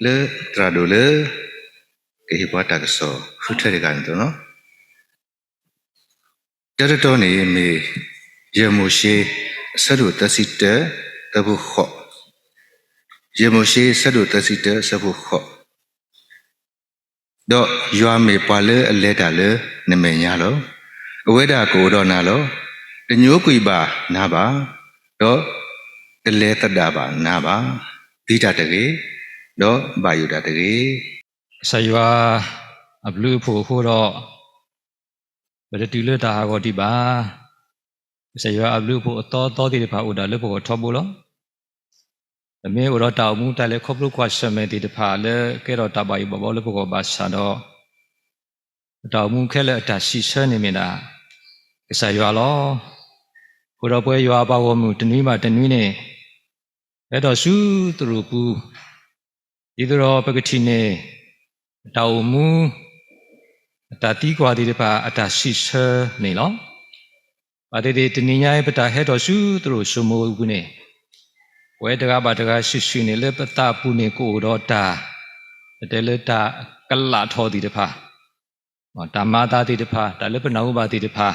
le trado le ke hi pata ka so hu thare ka ni to no tere to ni me ye mo she sadu tasite tabu kho ye mo she sadu tasite sabu kho do ywa me pa le ale ta le ne me nya lo awe da ko do na lo de nyo kui ba na ba do le ta da ba na ba di ta de ge do ba yu da de ge ဆယွာအဘလူဖို့ခိုးတော့ဘယ်တူလတာဟာကိုဒီပါဆယွာအဘလူဖို့အတော်တိဖာဥဒါလေဖို့ထောဘူးလို့အမေဥတော့တောက်မှုတက်လေခေါပလုခွာရှမဲတိတဖာလေကဲတော့တပါယူဘောလေဖို့ဘာဆာတော့တောက်မှုခဲလေအတရှိဆဲနေမြင်တာဆယွာလောကိုတော့ပွဲရွာပါဝမှုတနည်းမှတနည်းနဲ့အဲ့တော့စုသူတို့ဘူးဒီတော့ပကတိနဲ့တောက်မှုအတတိကွာတိတဖာအတရှိဆဲနေလောပါတဲ့တနည်းညာပတာဟဲ့တော့စုသူတို့စုမိုးဘူးနဲ့ဝဲတကားပါတကားရှိနေလေပတာပူနေကိုတော့တာတဲလေတာကလာထောတိတဖာဓမ္မတာတိတဖာဒါလည်းပနာဥပါတိတဖာ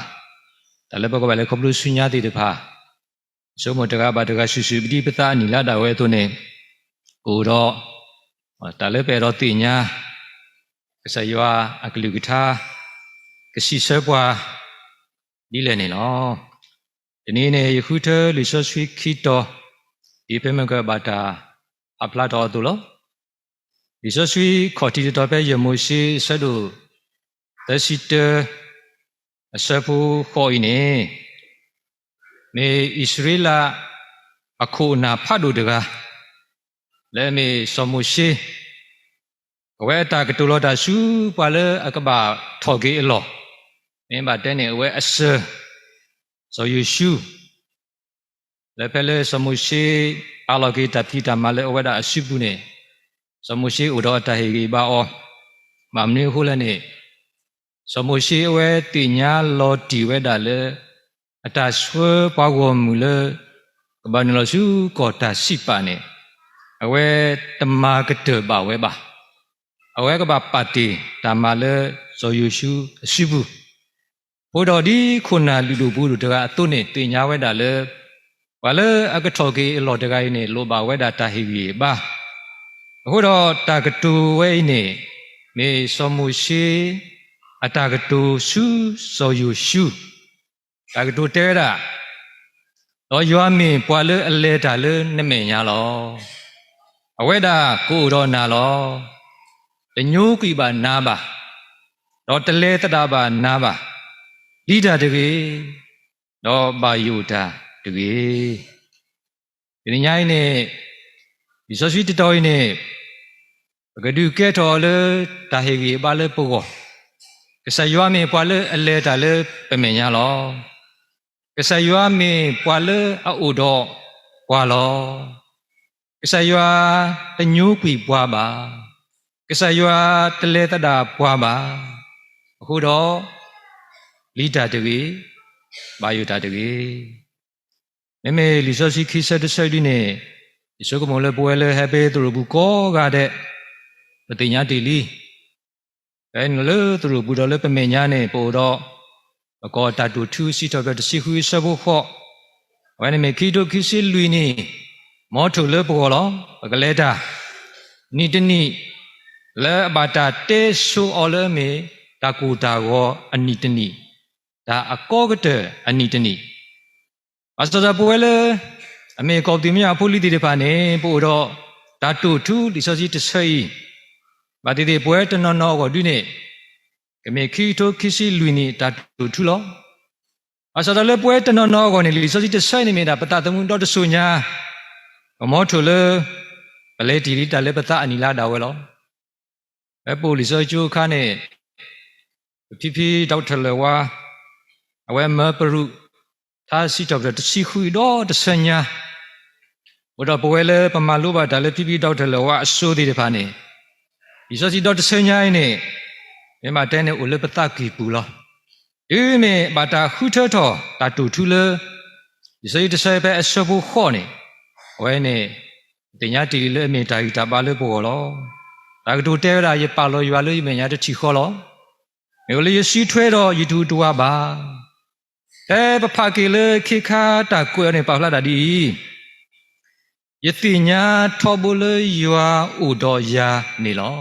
ဒါလည်းဘကပဲလေခပလူဆုညာတိတဖာစုမတကားပါတကားရှိပတိပတာနီလာတာဝဲသူနဲ့ကိုတော့ဒါလည်းပဲတော့တိညာကစယွာအကလူကထာကရှိဆဲပွားဒီလည်းနေနော်ဒီနေ့နဲ့ယခုတလူဆွဆွီခိတော်ဒီဖေမကဘာတာအပလာတော်သူလို့ဒီဆွဆွီခေါ်တီတော်ပဲယမိုရှိဆဒုသစီတအစဖူခေါ်နေမေဣသရေလအခုနာဖတ်တို့တကားလဲမေစမရှိအဝဲတာကတူလောတာရှူပါလေအကဘာထော်ကေအလောမင်းပါတဲ့နေအဝဲအစဆိုယူရှူလဲဖဲလေစမရှိအလောကေတတိတမလဲအဝဲတာအရှိဘူးနေစမရှိဥတော်တဟေကြီးပါအောမမနေခုလည်းနေစမရှိအဝဲတင်ညာလောတီဝဲတာလေအတဆွဲပွားကောမူလေကဘာနလရှူကောတာရှိပါနေအဝဲတမကတပါဝဲပါအဝဲကဘာပါတီတမလေဆိုယူရှူအရှိဘူးဘုတော်ဒီခုနာလူလူဘူးတို့တကအတုနဲ့တင်ညာဝဲတာလေဘာလဲအကထောကေအလောတကိုင်းနဲ့လောပါဝဲတာတာဟိဝီပါအခုတော့တာကတူဝဲနေမေစမှုရှိအတာကတူရှူဆိုယူရှူတာကတူတဲတာတော့ရွာမင်းပွာလေအလဲတာလေနမေညာလောအဝဲတာကိုတော့နာလောတညိုးကိပါနာပါတော့တလဲတတာပါနာပါလိတာတကေတော့ဘာယုတာတကေဒီညိုင်းနဲ့ဒီဆိုစီတတော်င်းနဲ့ကဒုကဲတော်လေတာဟေကြီးပါလေပုကောကဆယွာမေပွာလေအလဲတာလေပမေညာလောကဆယွာမေပွာလေအိုတော့ပွာလောကဆယွာတညိုးကွီပွာပါကဆယွာတလဲတတာပွာပါအခုတော့လိတာတကေဘာယုတာတကေမေမေလီဆိုစီခိစတဆွိဒီနေဒီစကမောလေပွဲလေဟပေသူရဘူးကောကတဲ့ပတိညာတီလီအဲနလေသူရဘူးတော်လေပမေညာနေပို့တော့အကောတတူထူစီတော့တစီခူဆဘဖို့ဝဲနေမေခိတိုခိစီလူနီမောထုလေပေါ်လောပကလေတာနိတနိလေဘာတာတေဆူအော်လေမေတကူတာကောအနိတနိဒါအကောကတဲ့အနိတနိအစတပွဲလေအမေကောတိမြအဖို့လိတိတဖာနေပို့တော့ဓာတုထူဒီစောစီတဆွေဘာတိတိပွဲတနော်နော်ကိုဒီနေကမေခိတိုခိစီလူနီဓာတုထူလောအစတလေပွဲတနော်နော်ကိုနေလီစောစီတဆွေနေမြတာပတသမုန်တော့တဆူညာမောထုလေပလေတီလီတလေပတအနီလာတာဝဲလောအပိုလီစောကျိုခါနေဖိဖိဒေါက်ထလေဝါအဝဲမပရုသာစီတော့တစီခူတော့တဆညာဘုရားပွဲလေပမာလိုပါဒါလေဖိဖိဒေါက်ထလေဝါအစိုးသေးတဖာနေဒီစောစီတော့တဆညာနေမြမတဲနေဥလပတကီပူလောဒီမေဘာတာခုထထောတာတူထူလေဒီစေတဆေပဲအစဘူးခေါနေဝဲနေတင်ညာတီလေမေတာဂီတာပါလေပေါ်လော ဒါကတူတဲရရပါလို့ရွာလို့မညာတချီခေါ်လို့မျိုးလေးရှိထွဲတော့ယတူတူပါပဖကေလေခိခါတာကွယ်နေပါလာတာဒီယတိညာထောဘလရွာဥတော်ယာနေလော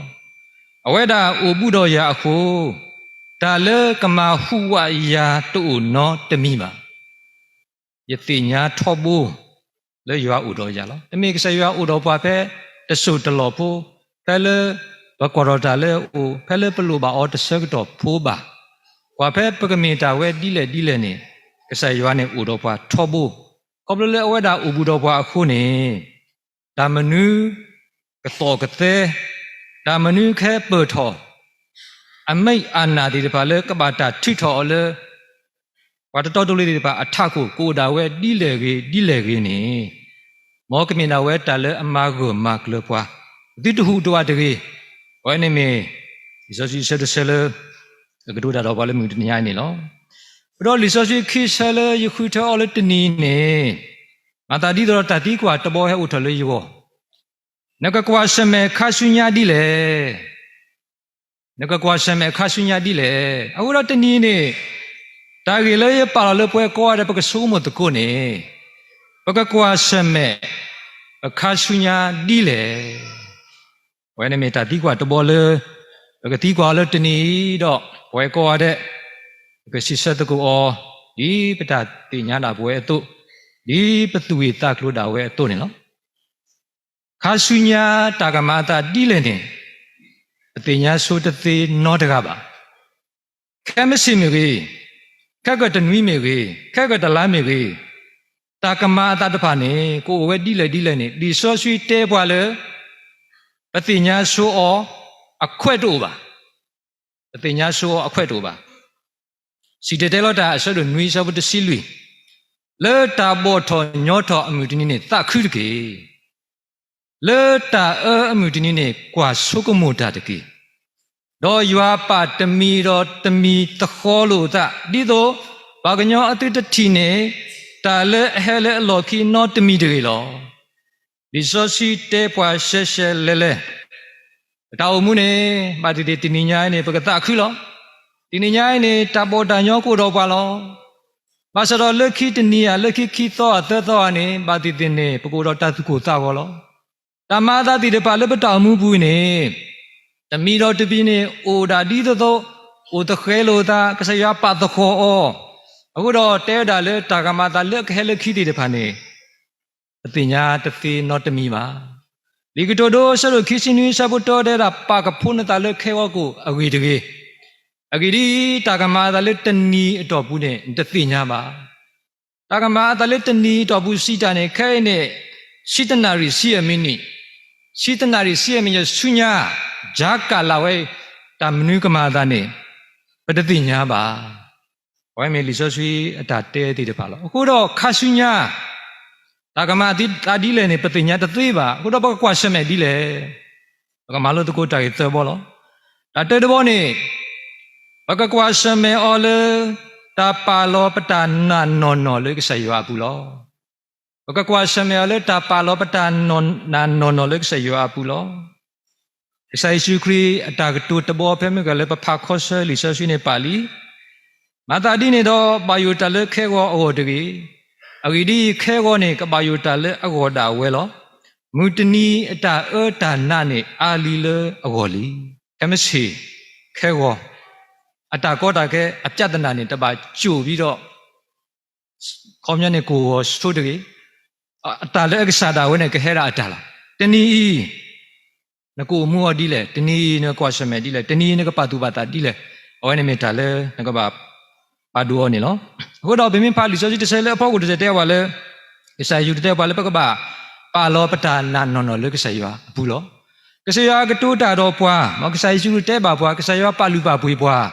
အဝဲတာဥပုတော်ယာအခုဒါလေကမဟုဝယာတူနောတမိပါယတိညာထောဘလေရွာဥတော်ယာလောတမိကစရွာဥတော်ပွားဖဲတဆုတလောဖို့ဖဲလေဘကောရတာလေဥဖဲလေပလူပါအော်တဆက်တော့ဖိုးပါကွာဖဲပကမီတာဝဲဒီလေနေကစရွာနေဥတော်ပွားထောဘကောဘလေအဝဲတာဥပုတော်ပွားအခုနေဒါမနုကတော်ကတဲ့ဒါမနုခဲပေထောအမိတ်အာနာဒီတပါလေကဘာတာထိထောလေဘာတတော်တော်လေးဒီပါအထကိုဒါဝဲဒီလေကြီးနေမောကမင်နာဝဲတာလေအမာကိုမကလပွားဒီတဟုတော်တကြီးဝဲနေမေဒီဆိုစီဆက်ဆဲလေကဒူတာတော့ဘာလဲမြူတညာနေလောဘရောလီဆိုစီခိဆဲလေယခုထောလေတနီနေငါတာဒီတော့တတိကွာတဘောဟဲဥထလေယောနကကွာရှမေခါဆုညာဒီလေနကကွာရှမေခါဆုညာဒီလေအခုတော့တနည်းနေတာကြီးလေပါလာလေပွဲကောရတဲ့ပကဆုမတကုနေပကကွာရှမေခါဆုညာဒီလေဝဲနေမေတာတိကွာတဘောလေပကတိကွာလေတနည်းတော့ပွဲကောရတဲ့ပကစီဆက်တကူအောဒီပတတိညာနာပွဲအတုဒီပသူဝေတကလို့တာဝဲအတုနေနော်ခါဆုညာတာကမာတာတိလည်းနေအတိညာဆိုတသေးနောတကပါခဲမရှိမြေကြီးခက်ကတနွီးမြေကြီးခက်ကတလားမြေကြီးတာကမာတာတဖာနေကိုဝဲတိလည်းနေဒီဆောဆွီတဲပွားလေအတိညာဆိုအောအခွက်တို့ပါအတိညာဆိုအခွက်တို့ပါစီတဲလောတာအဆွတ်နွီးဆောဘတစီလူလေတာဘောထောညောထောအမှုတင်းနေတခုတကေလေတာအမှုတင်းနေကွာဆုကမိုတာတကေတော့ရွာပါတမီတော့တမီတခေါ်လို့တာဒီတော့ဘာကညောအတိတတိနေတာလေဟဲလေလော်ခီနော်တမီတကေလောဒီစောစီတဲပွားရှဲရှဲလဲတောက်မှုနေပါတီတီနိညာနေပကတခုလောတီနိညာနေတာဘောတာညောကိုတော့ပါလောဘာစတော်လက်ခိတနီယာလက်ခိခိသောအသက်သောအနေဘာတိတင်နေပကိုတော်တသုကိုသကောလောတမသာတိတပါလက်ပတောင်မှုဘူးနေတမီတော်တပိနေအိုဒါဒီသောအိုတခဲလိုသာကစရပါတခောအခုတော့တဲတာလေတာကမတာလက်ခဲလက်ခိတိတဖာနေအတိညာတသိနောတမီပါဒီကတော်တို့ဆရခိစင်းနွေးဆဘတော်တဲ့ပါကဖုန်တာလက်ခဲဝကိုအဝေတကေအဂိရိတာကမာတလက်တနီအတော်ဘူးနဲ့တသိညာပါတာကမာတလက်တနီတော်ဘူးစီတာနဲ့ခဲနဲ့စီတနာရီစီယမင်းနီစီတနာရီစီယမင်းရဆုညာဂျာကာလာဝဲတာမနုကမာတာနဲ့ပတသိညာပါဝဲမေလီဆောဆွီအတာတဲတည်တပါလို့အခုတော့ခါဆုညာတာကမာတိတာဒီလေနဲ့ပသိညာတသေးပါအခုတော့ဘကွာရှမဲဒီလေဘကမာလို့တကိုတိုင်သဘောလို့ဒါတဲတဘောနဲ့ဘကကွာရှမေအော်လေတာပါလောပတနာနော်လေကဆယောအပူလောဘကကွာရှမေအော်လေတာပါလောပတနော်လေကဆယောအပူလောဆိုင်ရှုခရီအတာကတူတဘောဖဲမကလေပဖခောဆလီဆရှိနေပါလီမတာဒီနေတော့ဘာယိုတလေခဲကောအော်တကြီးအဂိဒီခဲကောနေကဘာယိုတလေအကောတာဝဲလောမူတနီအတာတာနာနေအာလီလေအကောလီကမစီခဲကောအတာကောတာကဲအပြတ်တနာနဲ့တပါကြိုပြီးတော့ခေါင်းမြတ်နဲ့ကိုယ်ဆိုးတကြီးအတာလည်းအကစားတာဝဲနဲ့ကဟဲတာအတာလားတနီနကိုမှုအဒီလေတနီနကွာရှမဲဒီလေတနီနကပတူပါတာဒီလေအဝဲနေမတာလေနကပါပါဒူအောနေနော်အခုတော့ဘင်းဖာလီဆိုစီတဆဲလေအဖောက်ကိုတတဲပါလေကစားယူတတဲပါလေပကပါပါလောပတာနာနော်လေကစားယူဘူးလောကစားယူကတူတာတော့ပွားမကစားယူတဲပါပွားကစားယူပါလူပါပွေးပွား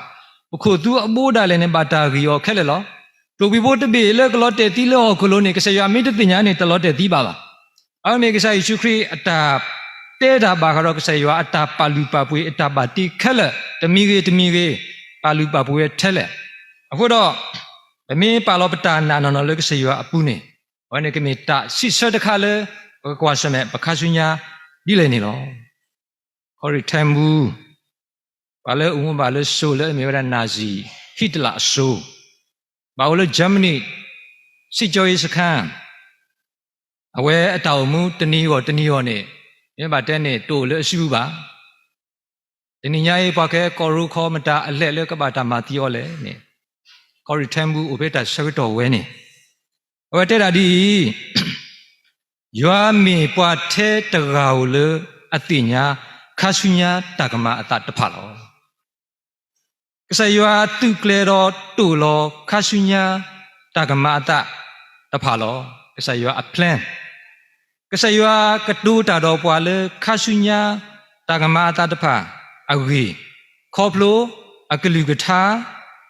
အခုသူအမိုးတာလည်းနဲ့ပါတာကြီးရောခက်လေလောတူဘီဘိုတဘေလေကလော့တဲတီလောကလိုနေကစားယူမိတတင်ညာနေတလော့တဲတီပါပါအမေကစားယူခရီအတာတဲတာပါကတော့ကစားယူအတာပါလူပါပွေးအတာပါတီခက်လေတမီကြီးပါလူပါပွေးထဲလေအခုတော့အမေပါလောပတာနာနော်လေကစားယူအပူနေဟောနေကမေတာစီဆတ်တခါလေကွာရှမဲပခါဆုညာဒီလေနေလော ခေါ်ရထမ်ဘူးဘာလဲဥမဘာလဲဆိုလဲမြေရနာဇီဟစ်တလာဆိုဘာလို့ဂျာမနီစစ်ကြောရေးစခန်းအဝဲအတောင်မှုတနည်းရောနဲ့မြဘာတဲ့နဲ့တိုလဲအရှိဘူးပါဒီညရေးပါခဲကော်ရူခေါ်မတာအလက်လဲကပါတာမာတီရောလဲနဲ့ခေါ်ရထမ်ဘူးဥပေတာဆဝတော်ဝဲနေဝဲတဲ့တာဒီရွာမေပွားထဲတကာကိုလေအတိညာခါဆုညာတကမအတတဖလောကစရွာတုကလေတော်တူလောခါဆုညာတကမအတတဖလောကစရွာအပလန်ကစရွာကတူတာတော်ပွားလေခါဆုညာတကမအတတဖအဝေခေါပလိုအကလူကထာ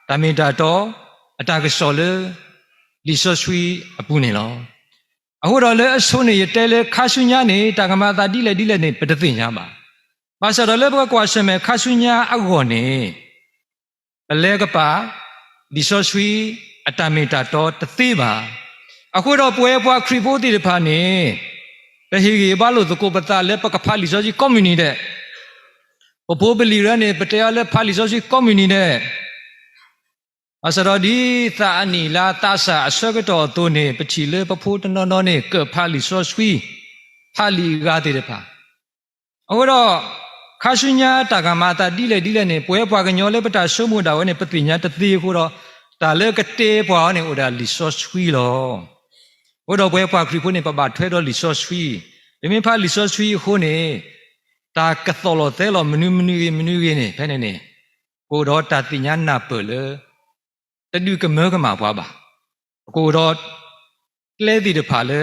တမေတာတော်အတကစောလေလီဆောဆွီအပူနေလောအခုတော့လေအဆုနေတဲလေခါဆုညာနေတာကမတာတိလေနေပတသိညာပါဘာသာတော်လေဘကွာရှမေခါဆုညာအကောနေအလဲကပါဒီဆောဆွီအတမေတာတော်တသိပါအခုတော့ပွဲပွားခရီပိုးတိတဖာနေတဟီကြီးဘာလို့သကိုပတာလေပကဖာလီဆောကြီးကွန်မြူနီတဲ့ဘိုးပလီရနေပတရားလေဖာလီဆောကြီးကွန်မြူနီတဲ့အစရဒီသာအနီလာတဆာအစကတော်တုန်နေပချီလေပဖိုးတနော်နော်နေကဖာလီဆောဆွီဖာလီကားတဲ့ဖာအခုတော့ခါဆုညာတာကမာတာတိလေနေပွဲပွားကညောလေပတာရှုံးမှုတာဝဲနေပတိညာတတိခုတော့ဒါလေကတေးပွားနေဥဒါလီဆောဆွီလောဟိုတော့ပွဲပွားခရီးဖို့နေပပထွဲတော့လီဆောဆွီဒီမင်းဖာလီဆောဆွီခုနေတာကတော်လို့တဲလို့မနူးနေဖဲနေကိုတော့တာတိညာနာပလေတတူကမဲကမှာပွားပါကိုတော့လဲတီတဖာလဲ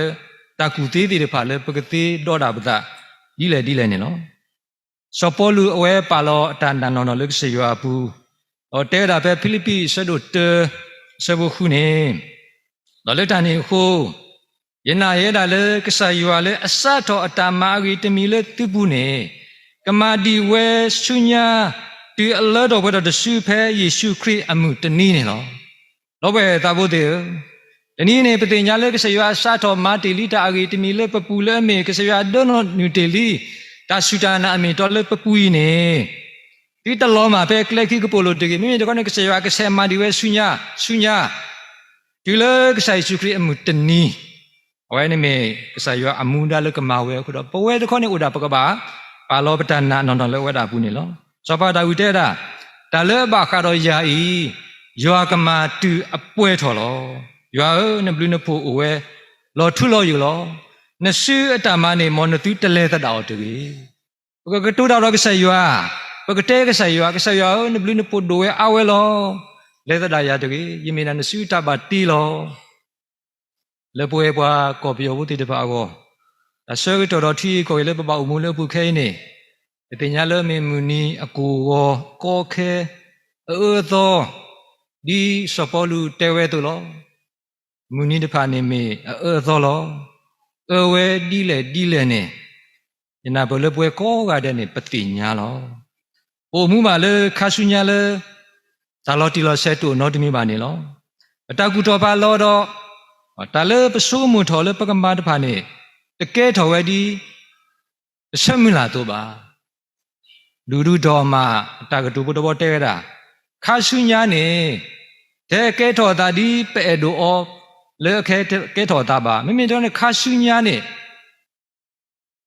တာကူသေးတီတဖာလဲပကတိတော့တာပဒဒီလေနေနော်စောပေါ်လူအဝဲပါလောအတန်တန်နော်လက်စရွာဘူးဟောတဲတာပဲဖိလိပ္ပိဆဒုတဆဘခုနေတော့လက်တန်နေခုယနာရဲတာလဲကဆရွာလဲအစတော်အတမာဂီတမီလဲတိပုနေကမာဒီဝဲဆုညာဒီအလောတော်ဘတော်တရှုဖဲယေရှုခရစ်အမှုတနည်းနေနော်လောပဲတာဖို့တဲ့တနည်းနေပတိညာလဲကဆရွာစတော်မာတီလီတာအဂီတမီလဲပပူလဲမေကဆရွာဒွန်နူတီလီတာရှူတာနာအမေတော်လဲပပူyiနေဒီတလောမှာပဲကလက်ခိကပိုလိုတကမိမိတကောနေကဆရွာကဆမာဒီဝဲဆုညာဒီလဲကဆယေရှုခရစ်အမှုတနည်းအဝဲနေမေကဆရွာအမှုဒါလဲကမာဝဲခုတော့ပဝဲတခေါနေဥဒါပကပါပါလောပတနာနော်လဲဝဲတာဘူးနေလောစောပါတာဝိတဲတာဒါလဲဘာခါတော့ယာဤရွာကမာတူအပွဲထော်လောရွာနဘလူနဖို့အဝဲလောထုလောယူလောနစုအတမနေမောနတူတလဲသတာတော်တူပကတူတော်ကဆရွာပကတဲကဆရွာနဘလူနဖို့ဒိုဝဲအဝဲလောလဲသတာရတူယမေနာနစုတပါတီလောလေပွဲပွားကောပြောဘူးတိတပါကောအဆွေတော်ထီကိုလေပပအမှုလေပုခဲနေတင်ညာလမေမူနီအကူကောခဲသောဒီစပေါ်လူတဲဝဲတို့လောမူနီတဖာနေမေသောလောဝဲဒီလေနေညနာဘလပွဲကောကတဲ့နေပတိညာလောဟိုမှုပါလေခါဆုညာလေဇာလောတီလောဆက်တူနော်တမီပါနေလောအတကူတော်ပါလောတော့တာလေပစိုးမှုထော်လေပကမာတဖာနေတကဲထော်ဝဲဒီဆက်မလာတော့ပါလူတော်မှာတာကတူဘတော်တဲတာခါဆုညာနေတဲ့ကဲထော်တာဒီပဲ့ဒိုအောလေခဲကဲထော်တာပါမိတော့ခါဆုညာနေ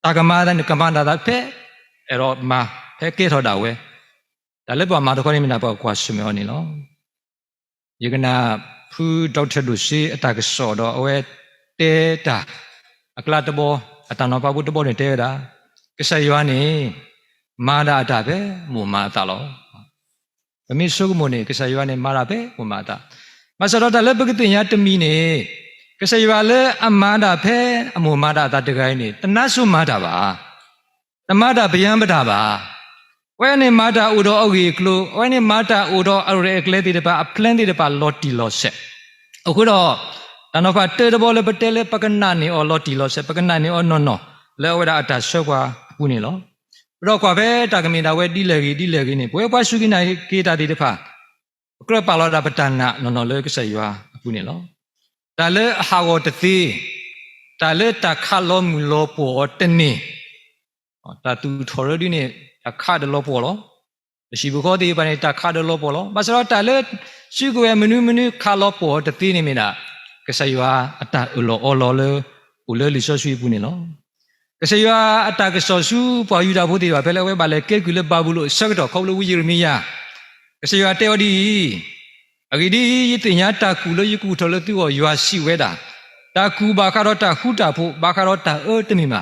တာကမာတဲ့ကမန္တာတာဖဲအဲ့တော့မာဖဲကဲထော်တာဝဲဒါလည်းပေါ်မှာတော့ခေါနေမနာပေါ်ကွာဆွမေောနေလောယေကနာဖူဒေါက်တာလူစီအတာကစောတော့အဝဲတဲတာအကလာတဘောအတန်တော်ပါဘူးတဘောနေတဲတာကဆရွာနေမာဒတာပဲမူမာတာလောအမိဆုကမနေကဆရွာနေမာတာပဲမူမာတာမဆရောတာလည်းပကတိညာတမီနေကဆရွာလည်းအမာတာပဲအမူမာတာတကိုင်းနေတနတ်ဆုမာတာပါတမတာဗျံပတာပါဝဲနေမာတာဥတော်အောက်ကြီးကလိုဝဲနေမာတာဥတော်အရဲကလေးတိတပါအပလန်တိတပါလော်တီလော်ဆက်အခုတော့တနောဖတ်တေတဘောလည်းပတဲလည်းပကနာနေအော်လော်တီလော်ဆက်ပကနာနေအော်နော်လဲဝဲတာအတာဆွဲကွာအခုနေလောတော့ကွာပဲတာကမင်တာဝဲတီလေကြီးနေဘွဲပွားရှုကိနိုင်ကေတာတိတဖာကရပါလောတာပတနာနော်လဲကဆရွာအခုနေလောဒါလဲအဟာကိုတသိဒါလဲတခါလောမူလောပေါ်တနေတာသူထော်ရဒီနေ ta kha de lo po lo shi bu kho ti pa ne ta kha de lo po lo ba so ta le shi ko ya menu kha lo po de ti ni mi na ka sa ywa ata lo o lo le u le li so shui bu ni lo ka sa ywa ata ka so su po yu da bu ti ba phe le we ba le ke ku le ba bu lo sa ka to kho lo wi yi mi ya ka sa ywa te o di a gi di yi ti nya ta ku lo yi ku tho le tu o ywa si we da ta ku ba kha ro ta hu ta pho ba kha ro ta e ti mi ma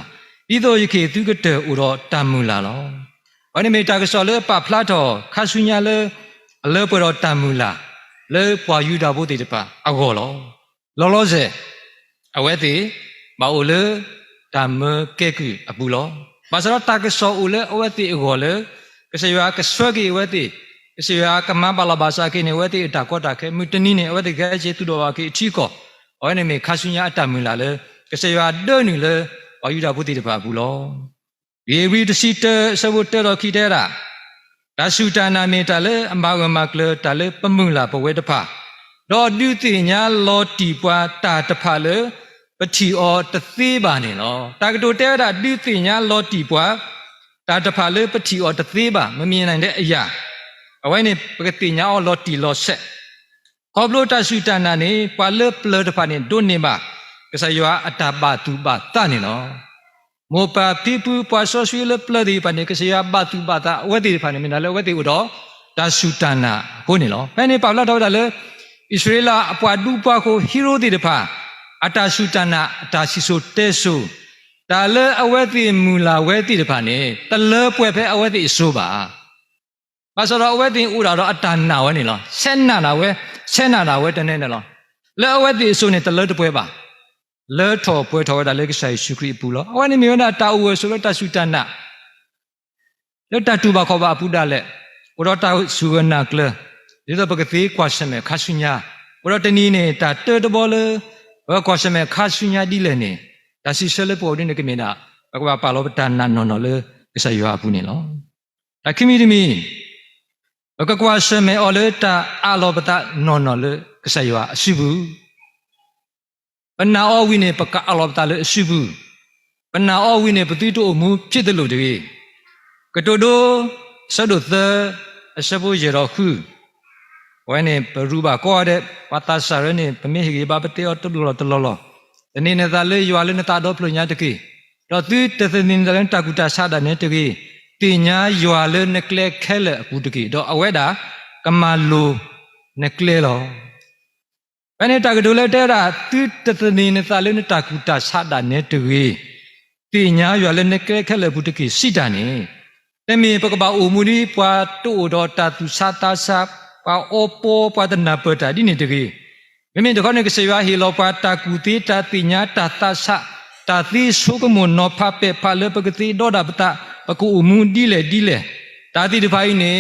di do yi ke tu ka te u ro ta mu la lo wa ni me ta ka so le pa phla tho kha su nya le a le po ro ta mu la le po yu da bu ti de pa a go lo lo se a we ti ba o le ta me ke ku a bu lo ba so ta ka so u le a we ti a go le ka se ya ka swa ki we ti ka se ya ka ma ba la ba sa ki ne we ti ta ko ta ke mu ti ni ne we ti ga je tu do ba ki chi ko wa ni me kha su nya ta mu la le ka se ya de ni le po yu da bu ti de pa bu lo ye ri de si te sa bu te ro ki de la da su ta na me ta le a ma wa ma kle ta le pa mu la pa we de pa do du ti nya lo ti pwa ta ta pha le pa thi o ta thi ba ni lo ta ka to te da du ti nya lo ti pwa ta ta pha le pa thi o ta thi ba ma mien nai de a ya a wai ni pa ka ti nya o lo ti lo set ko blo ta su ta na ni pa le ple ta pha ni do ni ba ka sa yo a ta ba tu ba ta ni lo mo pa pi pu pa so sui le ple di pa ni ka sa ya ba tu ba ta we ti pha ni mi na le we ti u do ta su ta na ho ni lo pe ni pa la do da le Israel apwa du pa ko hero ti de pha ata su ta na ata si so te so ta le a we ti mu la we ti de pha ni ta le pwe phe a we ti so ba ba so ro a we ti u da do ata na we ni lo sen na we te ne ne lo le a we ti so ni ta le de pwe ba le tho pwe tho da le ka sai su kri pu lo a we ni mi na ta u we so lo ta su ta na le ta tu ba kho ba pu da le u ro ta su na kleဒီတော့ပကတိကွာရှမေခါဆုညာဘရတနီနေတာတေတဘောလေဘကွာရှမေခါဆုညာဒီလေနေဒါစီဆဲလေပေါ်နေကမေနာဘကပါလောပတနာနော်နော်လေကဆယောအပူနေလောဒါခိမီဒီမီဘကကွာရှမေအော်လေတာအလောပတနော်နော်လေကဆယောအရှိဘူးပနာအောဝိနေပကအလောပတလေအရှိဘူးပနာအောဝိနေပတိတို့အမှုဖြစ်တယ်လို့တည်းကတိုတိုဆဒုသအစဘူရေတော်ခုဝဲနေပရူပါကောတဲ့ပတာဆရနေပမေဟိဘာပတေအတလောတလောလောတနေနေသာလေရွာလေနတာတော့ပလညာတကေတော့သူတသနေတယ်တကူတာဆာဒနေတကေတင်ညာရွာလေနကလေခဲလေအခုတကေတော့အဝဲတာကမာလိုနကလေလောဘယ်နဲ့တကဒိုလေတဲ့တာသူတသနေနေသာလေနတကူတာဆာဒနေတကေတင်ညာရွာလေနကလေခဲလေအခုတကေစိတာနေတမီပကပါအိုမူနီပွားတို့တော့တာသူစာတာဆာpa opo pa na peta di ni tegi memi de khone ke sewa hi lo pa ta ku ti ta ti nya ta ta sa ta ti su ko mo no pha pe pha le pagati do da pata pa ku umu di le ta ti de phai ne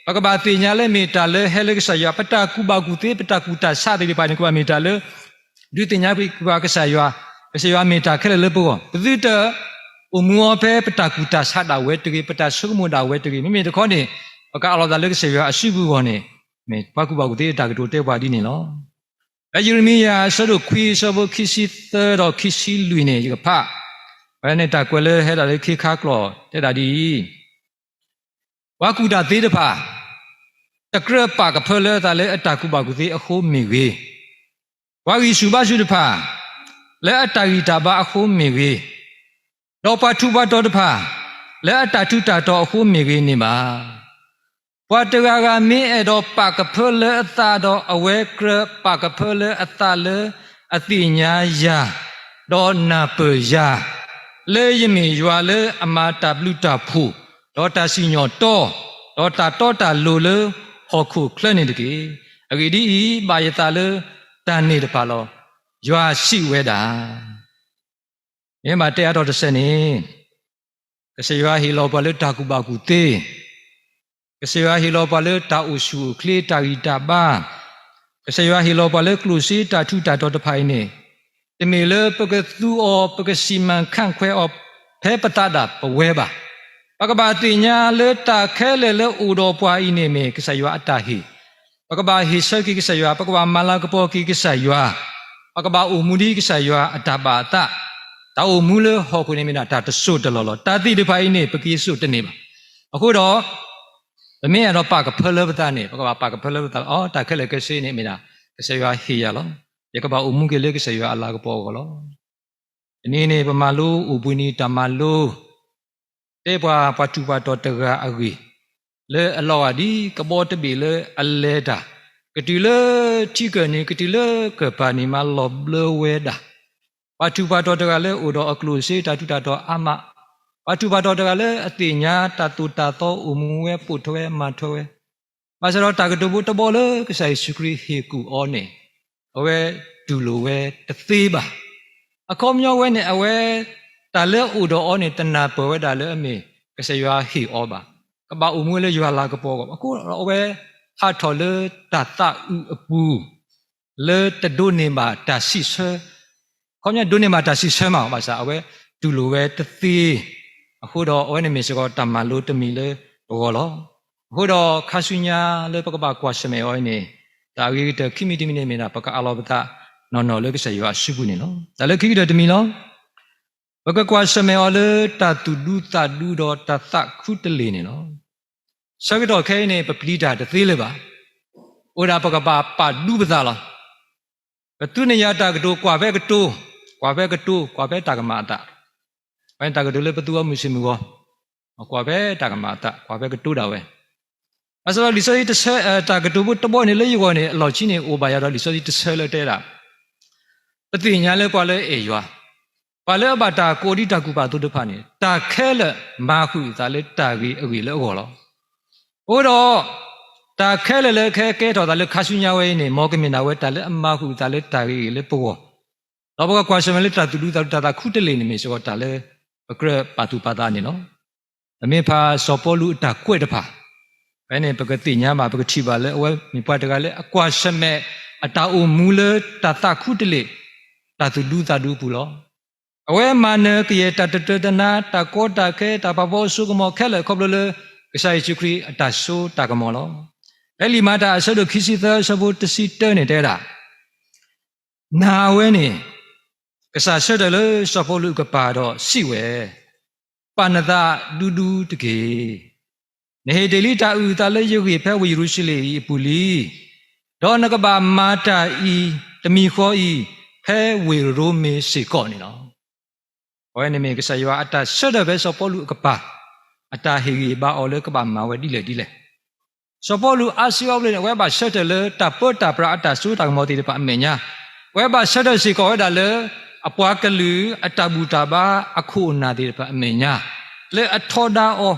pa ka ba ti nya le me ta le he le ke sa ya pata ku ba ku ti pata ku ta sa de pa ni ku ba me ta le du ti nya ku ba ke sa ya me ta khe le po pati ta umu o phe pata ku ta sa da we tegi pata su ko mo da we tegi memi de khoneအကအော်ဒါလက်စေရအရှိဘူးကောနေမေဘကုဘကုတေတာကတိုတဲပါဒီနေလောအယေရမိယာဆဒုခွီဆဘခိစီသရခိစီလူနေရဖဘယ်နဲ့တကွယ်လဲဟဲ့တာလေခိခါကလောတဲ့တာဒီဝကုတာသေးတဖာတကရပါကဖလဲတာလေအတကုဘကုတေအခုမေဝေဝါဂီစုဘစုတဖာလဲအတဂီတာဘာအခုမေဝေတော့ပထုဘတော်တဖာလဲအတထုတာတော်အခုမေဝေနေပါဝတ္တဂါမင်းအဲ့တော့ပကဖလေအတာတော့အဝဲကရပကဖလေအတာလေအတိညာယာတော့နာပယာလေယမီရွာလေအမာတပလူတာဖူတော့တာစီညောတော့တာလိုလေဟောခုခလနေတကေအဂီဒီဘာယတာလေတန်နေတပါလောရွာရှိဝဲတာမြင်ပါတရားတော်တစ်ဆက်နေကစရွာဟီလောပလေတာကူပါကူတေကစရွာဟီလောပလေတာဥစုခလေတာဂီတာဘာကစရွာဟီလောပလေကလူစီတာထုတာတော်တဖိုင်နေတမေလေပကသူအောပကစီမန်ခန့်ခွဲအောဖဲပတတာပဝဲပါပကဘာတိညာလေတာခဲလေလေဥတော်ပွားဤနေမေကစရွာအတဟိပကဘာဟိဆကိကစရွာပကဘာမလာကပောကိကစရွာပကဘာဥမူဒီကစရွာအတပါတတာဥမူလေဟောခုနေမနာတာတဆုတလောလောတာတိတဖိုင်နေပကိဆုတနေပါ အခုတော့သမင်းကတော့ပါကဖလဘတာနေပကပါကဖလဘတာအော်တာခက်လေကစီနေမိနာကစေရွာဟီရလောယကပါဥမှုကလေးကစေရွာအလာကပေါ်ကလောဒီနေ့ပမာလူဥပွနီတမလူတေပွားပတူပါတော်တရာအဂီလေအလောအဒီကဘောတဘီလေအလေတာကတိလေချိကနေကတိလေကပါနီမလောဘလဝေဒါပတူပါတော်တရာလေဥတော်အကလူစေတာတူတာတော်အမပတူပါတော်တရာလေအတိညာတတူတာတော်ဥမှုဝဲပုထွဲမထွဲမစရောတာကတူဘတဘောလေကဆိုင်စခရီဟေကူအောနေအဝဲဒူလိုဝဲတသေးပါအခေါမျောဝဲနဲ့အဝဲတာလေဥတော်အောနေတနာပေါ်ဝဲတာလေအမေကစရွာဟီအောပါကဘာဥမှုလေရွာလာကပေါ်ကအခုအဝဲဟာထော်လေတတဥအပူလေတဒုနေမှာတရှိဆဲခေါမြဒုနေမှာတရှိဆဲမှာပါစားအဝဲဒူလိုဝဲတသေးအခုတော့အဝဲနေမစကောတမန်လို့တမီလေဘောလောအခုတော့ခါဆုညာလေပကပကွာရှမေအောနေဒါဝိတခိမိတိမိနေမေနာပကအလောဘတာနော်လေကစရွာရှိဘူးနေနော်ဒါလေခိကိတတမီလောပကကွာရှမေအောလေတတူဒူတဒူတော့တသခုတလေနေနော်စကတော့ခဲနေပပလိတာတသေးလေပါဩဒါပကပပါဒူပသာလားဘသူနေရတာကတိုကွာဘဲကတိုကွာဘဲကတိုကွာဘဲတာကမာတာဘိုင်းတာကတိုလေဘသူအမရှိမူကောကွာဘဲတာကမာတာကွာဘဲကတိုတာဝဲအစလလီဆိုတဆဲတာကတိုဘတဘောနေလေယောနေအလောချင်းနေအိုဘာရတော့လီဆိုတဆဲလေတဲတာတတိညာလေကွာလေအေရွာပါလေဘတာကိုဒီတကူပါတုတဖာနေတာခဲလေမာခုသာလေတာကြီးအဝီလေအောလောဟိုတော့တာခဲလေခဲကဲတော်သာလေခါဆုညာဝဲနေမောကမင်နာဝဲတာလေအမာခုသာလေတာကြီးလေပေါ်တော့ဘကကွာရှမလေတာတူတာခုတလေနေမေဆိုတော့တာလေပကရပါတူပါတာနေနော်အမေဖာစောပေါ်လူတာကွဲ့တဖာဘယ်နေပကတိညာမှာပကတိပါလေအဝဲမိပွားတကလေအကွာရှမဲအတာအိုမူလေတာခုတလေတာတူတာဒူပူလောအဝဲမာနကရေတတတနာတကောတခဲတပဘောစုကမောခဲလေခေါပလလေကဆိုင်ချူခရီအတဆိုးတကမောလောအဲ့လီမာတာအဆဒခိစီသဆဘုတစီတဲနေတဲ့တာနာဝဲနေကဆာဆဒလေစဖိုလူကပါတော့ရှိဝဲပနဒဒူဒူတကေနေဒေလီတာဥတလေယုကေဖဲဝီရုရှိလေပူလီဒေါနကဘာမာတာဤတမီခောဤဖဲဝီရိုမေစေကောနေနော်ဝဲနေမေကဆာယောအတဆဒဘဲစဖိုလူကပါအတာဟီဘာအော်လေကဘာမာဝဲဒီလေစပေါ်လူအာစီယောလေဝဲဘာရှက်တယ်လေတပတ်တပရာအတာဆူတောင်မောတီပါအမေညာဝဲဘာရှက်တယ်စီကောဝဲတာလေအပွားကလူအတဘူတာပါအခုနာတီပါအမေညာလေအထောဒါအော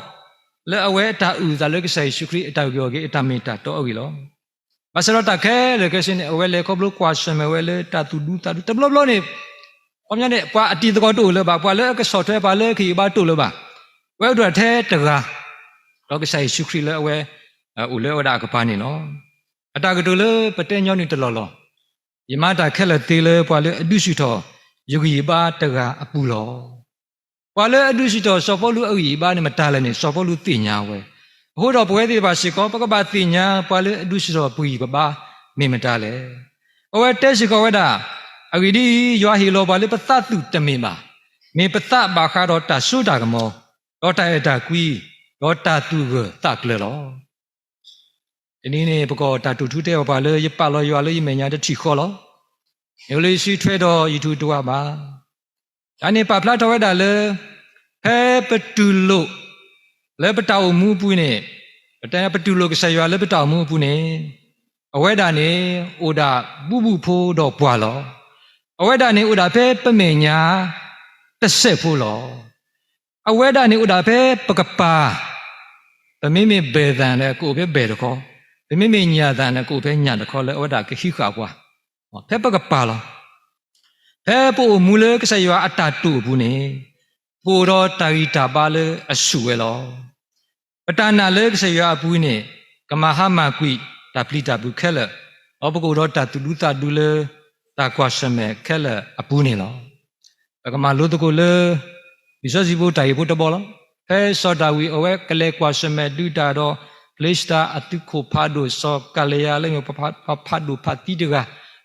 လေအဝဲတာဥဇာလေကဆိုင်ရှုခရီအတာပြောကေအတမေတာတော့အဝီလောမဆရတာခဲလေကစင်းအဝဲလေကောဘလကွာရှမဝဲလေတာတူဒူတာတဘလဘလနေအမြနဲ့ပွားအတီတကောတူလေပါပွားလေကဆော့ထဲပါလေခီပါတူလေပါဝဲတော့ထဲတကားတော့ကဆိုင်ရှုခရီလေအဝဲဦးလေဝဒကပါနေနော်အတာကတူလေပတဲညောင်းနေတလောလောယမတာခက်လက်သေးလေပွာလေအဒုရှိတော်ယုဂီပါတကအပူလောပွာလေအဒုရှိတော်စောဖို့လူအယီပါနေမတားလည်းနေစောဖို့လူသိညာဝဲဟိုတော့ပွဲသေးပါရှိကောပကပသိညာပွာလေအဒုရှိတော်ပူကြီးပပမေမတားလေအဝဲတဲရှိကောဝဲတာအဂီဒီရွာဟီလောပါလေပသတုတမေပါမေပသဘာခါတော့တဆုတာကမောတော့တဲ့တာကွီတော့တာတူကတကလေလောဒီနေ့ပကောတာတူထူတဲ့ဘာလဲရပါလောရွာလေးမညာတတိခေါ်လောမျိုးလေးရှိထွဲတော့ယူထူတူပါဒါနေပါဖလာတော်ရတာလေဟဲပတူလို့လေပတောက်မူပူနေပတဲပတူလို့ကဆရွာလေပတောက်မူပူနေအဝဲတာနေအိုဒါဘူးဘူးဖိုးတော့ပွာလောအဝဲတာနေအိုဒါဖဲပမေညာတစ်ဆက်ဖိုးလောအဝဲတာနေအိုဒါဖဲပကပါပမေမေဘေဒန်လေကိုဖဲဘေတခေါ်ဘမိမညာတန်ကိုဖဲညာတခေါ်လဲဩဒါကခိခါကွာဖဲပကပါလောဖဲပို့မူလေကဆရွာအတတူဘူးနေပိုတော့တာဂီတာပါလေအဆူဝဲလောပတနာလေကဆရွာဘူးနေကမဟာမကွိတပလိတာဘူးခဲလဲဩပကိုတော့တတူလူတာဒူလေတာကွာရှမဲခဲလဲအပူနေလောကမလို့တကိုလေဒီစောစီဘူးတိုင်ဘူးတဘောလောဖဲစောတာဝီအဝဲကလေကွာရှမဲဒူတာတော့လေစတာအတုခိုဖာဒိုစောကလျာလေပဖာဒိုဖာတိတက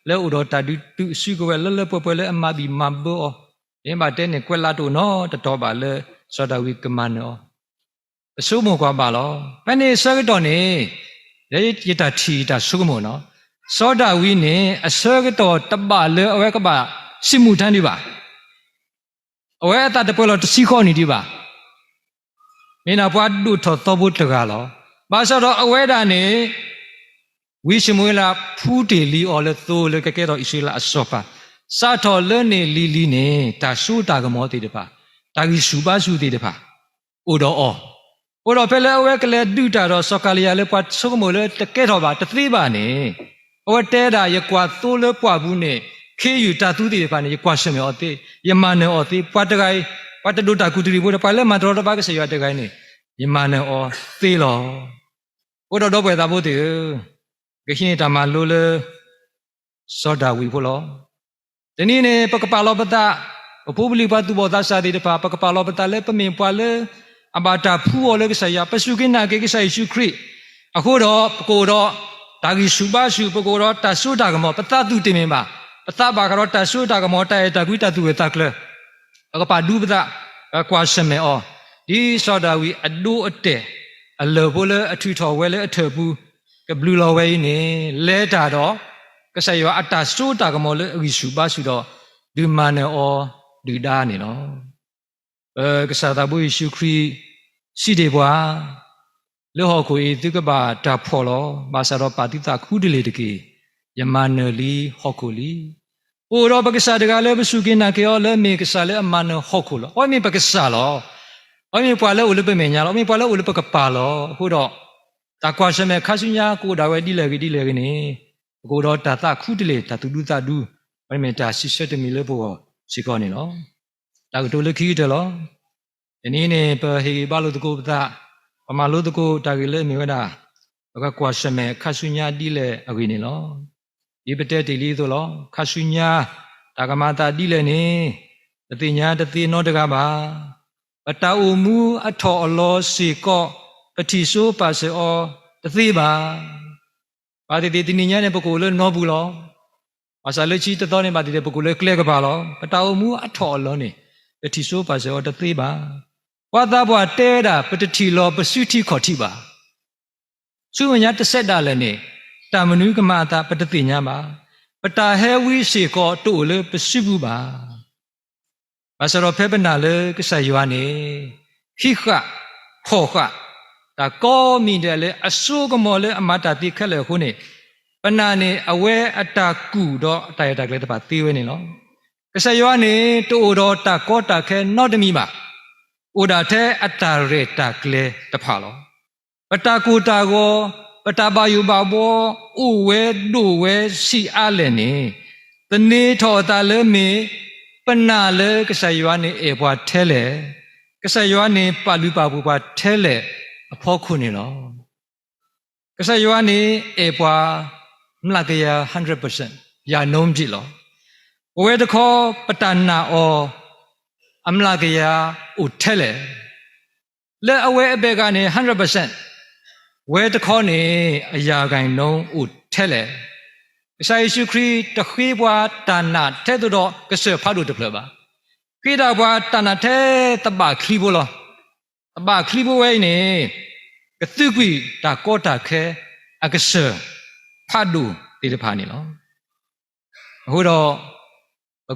လဲဥတော်တာဒူတုစုကဝဲလဲပွဲလဲအမဘီမဘောအင်းမတဲနေကွက်လာတို့နော်တတော်ပါလဲစောတာဝီကမနော สู้หมู่กว่าบาลอไปนี่สักตอนนี้เดี๋ยวยิตาทีตาสู้หมู่เนาะสอดาวินี่สักตอนตบาเลยเอาไว้ก็บ่าสิมุทันดีบ่าเอาไว้ตาตะเปลอตสิข้อนี่ดีบ่ามีนาปัดดูทอตบุตรกาลอบาสรเอาไว้ดานี่วิสมุลาพูดลีออลตัวเลยก็แค่ตัวอิสระสอบซาทอเลนี่ลีนี่ตาสู้ตากมอติเดป่ะตากิสุบาสุติเดป่ะอุดออุดอเปเลเอาไว้ก็เลยดูตาเราสกาลียาเลยปัดสุกมุเลยตะแค่ตัวบ่าตะทรีบ่านี่เอาไว้เตดายกว่าตัวเลยปัวบุนี่เคอยู่ตาตุติเดป่ะนี่กว่าเสมออติยมันเนออติปัดไกปัดดูตากุตรีบุตรไปเลยมาตรอตบ้าก็เสียตะไกนี่ยมันเนอตีหรออุดอดอกไปตาบุติก็ที่นี่ตามาลุเลยสอดาวิพุลอทีนี้เนี่ยปกปาลอปตาผู้บริบาตุบตาสาดีเดปาปกปาลอปตาเลยปะเมียนปาเลยอาบาตาผู้อเลยก็ใส่ยาปสุกินาเกก็ใส่ชุครีอะโคดอปโกดอตากิสุบาสุปโกดอตาสุตากมอปตาตุติเมมาปตาบากรอตาสุตากมอตาเอตากุตาตุเวตากเลปกปาดูปตากวาสเมอดีสอดาวิอดูอเตอเลโบเลอทุทอเวเลอเทปูก็บลูลอเวนี่เลตาดอก็ใส่ว่าอัตตาสู้ตากมอลอกิสุบาสุดอดูมันเนอดูดานี่เนาะก็สาตาบุยิสุครีสิเดบัวเลหอคุยตุกบาตาพอลอบาสารปาติตาคูดเลตกียมันเนลีหอคุลีโอรบกษาดกาเลบสุกินาเกอเลเมกษาเลอมันหอคุลออมีปกษาลออมีปวาเลอุลเปเมญาลอมีปวาเลอุลเปกปาลอฮูดอตากวาสเมคาสุญญากูดาเวดิเลกนี่กูดอตาตาคูดเลตาตุดูตาดูอเมตาสิเซตมีเลบัวสิกอนี่เนาะตากตุลคีเตลออันนี้เนี่ยเปเฮบาลุตกูตาปมาลุตกูตากิเลมีวดาแล้วก็กวาสเมคาสุญญาดิเลอกินี่เนาะဒီပတဲ့တီလီဆိုလောခါဆုညာတာကမာတာတိလည်းနေတတိညာတတိနောတကပါပတအူမူအထောအလောစီကောပတိဆိုပါစေဩတသိပါပါတိတိနိညာနဲ့ပုဂ္ဂိုလ်လည်းနောဘူးလောအစာလည်းချီတတော်နေပါတိတဲ့ပုဂ္ဂိုလ်လည်းကလဲကပါလောပတအူမူအထောအလောနေပတိဆိုပါစေဩတသိပါဝါသဘွားတဲတာပတတိလောပစုတိခေါ်တိပါစုဝညာတစ်ဆက်တာလည်းနေตามนุกมาตาปตติญามาปตาเฮวิเสกอตุเลปสิบุบาบาสรเพปนาเลกษายวานีหิขะโหขะตาโกมีเดเลอสุกมอเลอมาตาติขะเลหุเนปนาเนอเวอตากุดอตายตากเลตปาติเวเนเนาะกษายวนตุดอตาโกตาแคนอตมีมาอุดาเทอตาเรตากเลตพาลอปตากูตาโกปตาบายุบาโบอุเวดูเวสีอาเลนีตนีทอตาเลมีปนาเลกษายวนเอปวาเทเลกษายวนปาลุปาบุปาเทเลอพอคุนี่เนาะกษายวนเอปวามลากยา 100% ยาโนมจิลอเวตขอปตานาออมลากยาอุเทเลเลอเวเบกานี 100%เวทข้อนี้อยากให้น้องอุดเทเลใส่สุครีตะขีบว่าตานาเทตุดอกเสือพาดูตะเพลบะขีดาว่าตานาเทตบะคลีบุลตบะคลีบุเวนี่กตึกวีตาโกตาเคอกเสือพาดูติดพานี่เนาะฮูดอ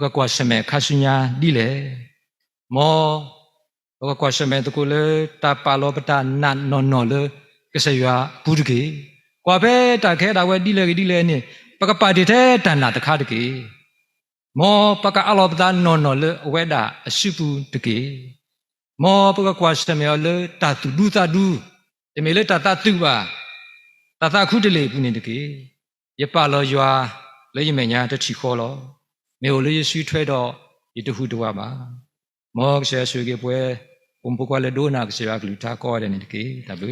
ก็กว่าสมัยคาสุญญาดีเลยมอก็กว่าสมัยตะกุเลตาปาโลปตานันนอนเลยก็ใส่ว่าพูดกี่กว่าเพ่ตาแค่ดาวดีเลยนี่ปากปาดิเทตันนาตะคาดกี่มอปากอลอบตานนเลยเวดาสิปูตะกี่มอปากกว่าสมัยเลยตาตุดูตาดูแต่ไม่เลยตาตุว่าตาคุดเลยปุนี่ตะกี้ยปาลอยว่าเลยยังไม่ญาตะชิขอลอไม่โอเลยสุถวยดอยตะหูตว่ามาหมอก็เสียสุเกป่วยผมปกว่าเลยโดนากเสียกลุทาก็ได้นี่ตะกี้ตาบุ